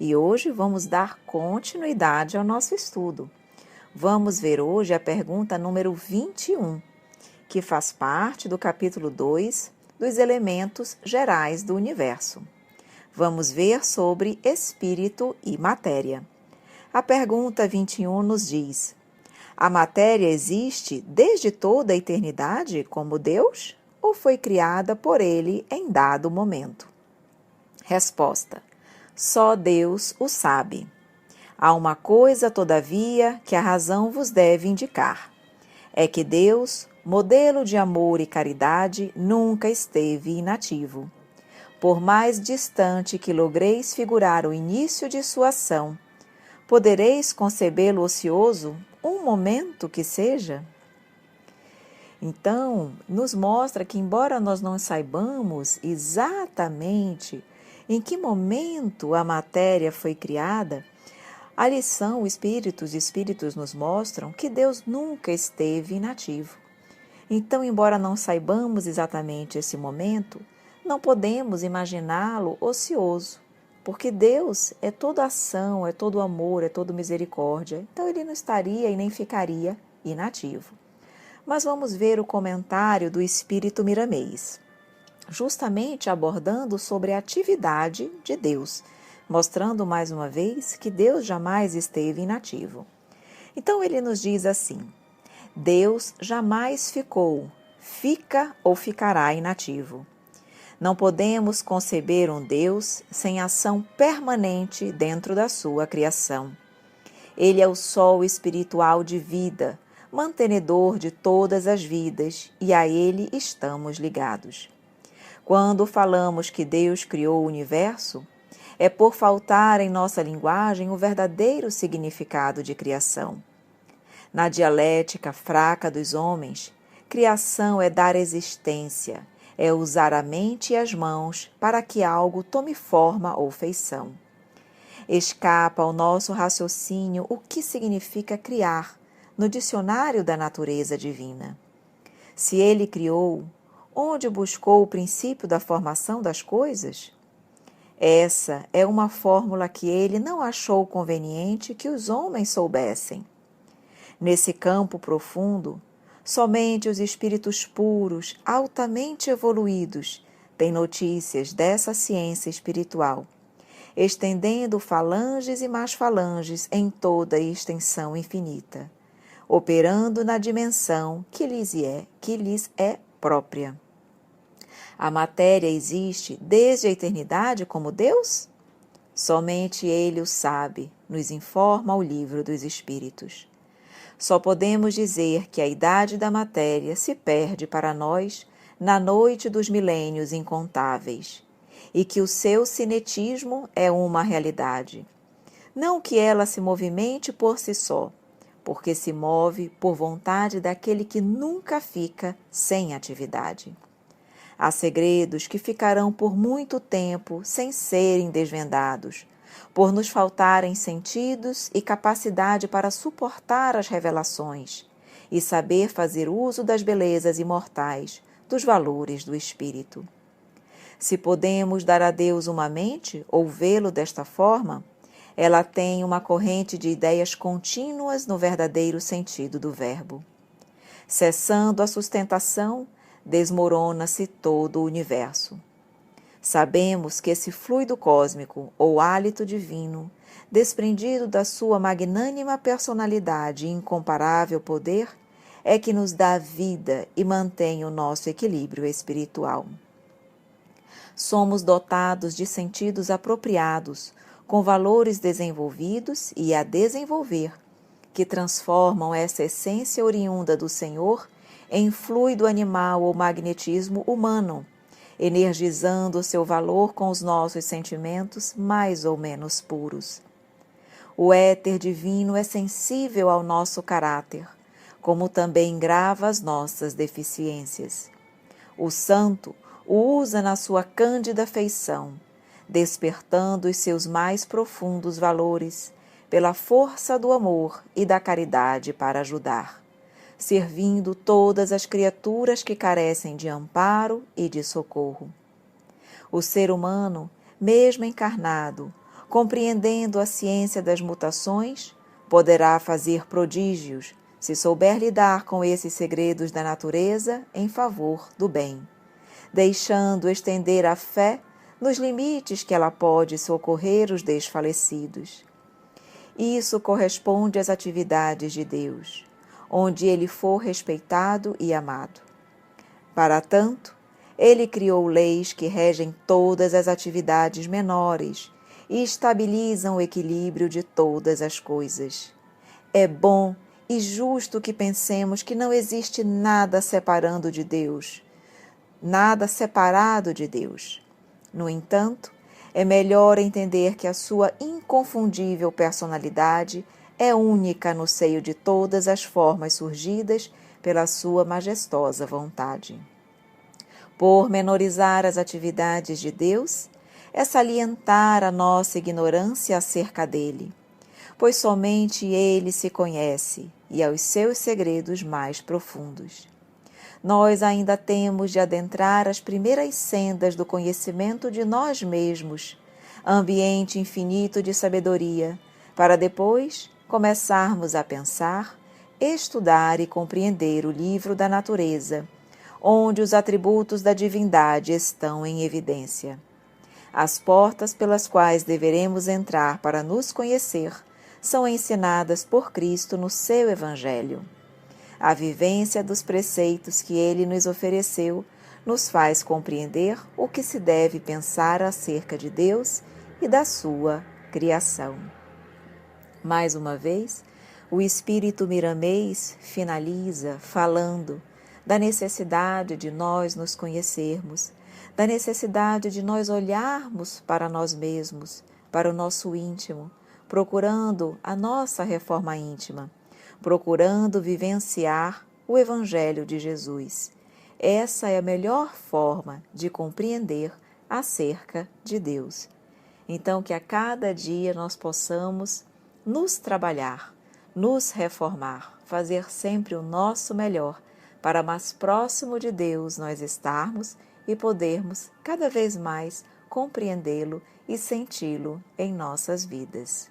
e hoje vamos dar continuidade ao nosso estudo. Vamos ver hoje a pergunta número 21, que faz parte do capítulo 2 dos elementos gerais do universo. Vamos ver sobre espírito e matéria. A pergunta 21 nos diz: a matéria existe desde toda a eternidade como Deus ou foi criada por Ele em dado momento? Resposta: só Deus o sabe. Há uma coisa, todavia, que a razão vos deve indicar. É que Deus, modelo de amor e caridade, nunca esteve inativo. Por mais distante que logreis figurar o início de sua ação, podereis concebê-lo ocioso, um momento que seja? Então, nos mostra que, embora nós não saibamos exatamente em que momento a matéria foi criada, a lição, os espíritos nos mostram que Deus nunca esteve inativo. Então, embora não saibamos exatamente esse momento, não podemos imaginá-lo ocioso, porque Deus é toda ação, é todo amor, é toda misericórdia. Então, Ele não estaria e nem ficaria inativo. Mas vamos ver o comentário do Espírito Miramês, justamente abordando sobre a atividade de Deus, mostrando mais uma vez que Deus jamais esteve inativo. Então ele nos diz assim: Deus jamais ficou, fica ou ficará inativo. Não podemos conceber um Deus sem ação permanente dentro da sua criação. Ele é o sol espiritual de vida, mantenedor de todas as vidas, e a ele estamos ligados. Quando falamos que Deus criou o universo, é por faltar em nossa linguagem o verdadeiro significado de criação. Na dialética fraca dos homens, criação é dar existência, é usar a mente e as mãos para que algo tome forma ou feição. Escapa ao nosso raciocínio o que significa criar no dicionário da natureza divina. Se ele criou, onde buscou o princípio da formação das coisas? Essa é uma fórmula que ele não achou conveniente que os homens soubessem. Nesse campo profundo, somente os espíritos puros, altamente evoluídos, têm notícias dessa ciência espiritual, estendendo falanges e mais falanges em toda a extensão infinita, operando na dimensão que lhes é própria. A matéria existe desde a eternidade como Deus? Somente Ele o sabe, nos informa o livro dos Espíritos. Só podemos dizer que a idade da matéria se perde para nós na noite dos milênios incontáveis, e que o seu cinetismo é uma realidade. Não que ela se movimente por si só, porque se move por vontade daquele que nunca fica sem atividade. Há segredos que ficarão por muito tempo sem serem desvendados, por nos faltarem sentidos e capacidade para suportar as revelações e saber fazer uso das belezas imortais, dos valores do espírito. Se podemos dar a Deus uma mente ou vê-lo desta forma, ela tem uma corrente de ideias contínuas no verdadeiro sentido do verbo. Cessando a sustentação, desmorona-se todo o universo. Sabemos que esse fluido cósmico ou hálito divino, desprendido da sua magnânima personalidade e incomparável poder, é que nos dá vida e mantém o nosso equilíbrio espiritual. Somos dotados de sentidos apropriados, com valores desenvolvidos e a desenvolver, que transformam essa essência oriunda do Senhor em fluido animal ou magnetismo humano, energizando seu valor com os nossos sentimentos mais ou menos puros. O éter divino é sensível ao nosso caráter, como também grava as nossas deficiências. O santo o usa na sua cândida feição, despertando os seus mais profundos valores, pela força do amor e da caridade para ajudar, servindo todas as criaturas que carecem de amparo e de socorro. O ser humano, mesmo encarnado, Compreendendo a ciência das mutações, poderá fazer prodígios, se souber lidar com esses segredos da natureza em favor do bem, deixando estender a fé nos limites que ela pode socorrer os desfalecidos. Isso corresponde às atividades de Deus, onde ele for respeitado e amado. Para tanto, ele criou leis que regem todas as atividades menores e estabilizam o equilíbrio de todas as coisas. É bom e justo que pensemos que não existe nada separando de Deus, nada separado de Deus. No entanto, é melhor entender que a sua inconfundível personalidade é única no seio de todas as formas surgidas pela sua majestosa vontade. Pormenorizar as atividades de Deus é salientar a nossa ignorância acerca dele, pois somente ele se conhece e aos seus segredos mais profundos. Nós ainda temos de adentrar as primeiras sendas do conhecimento de nós mesmos, ambiente infinito de sabedoria, para depois começarmos a pensar, estudar e compreender o livro da natureza, onde os atributos da divindade estão em evidência. As portas pelas quais deveremos entrar para nos conhecer são ensinadas por Cristo no seu Evangelho. A vivência dos preceitos que ele nos ofereceu nos faz compreender o que se deve pensar acerca de Deus e da sua criação. Mais uma vez, o espírito miramês finaliza falando da necessidade de nós nos conhecermos, da necessidade de nós olharmos para nós mesmos, para o nosso íntimo, procurando a nossa reforma íntima, procurando vivenciar o Evangelho de Jesus. Essa é a melhor forma de compreender acerca de Deus. Então, que a cada dia nós possamos nos trabalhar, nos reformar, fazer sempre o nosso melhor para mais próximo de Deus nós estarmos e podermos cada vez mais compreendê-lo e senti-lo em nossas vidas.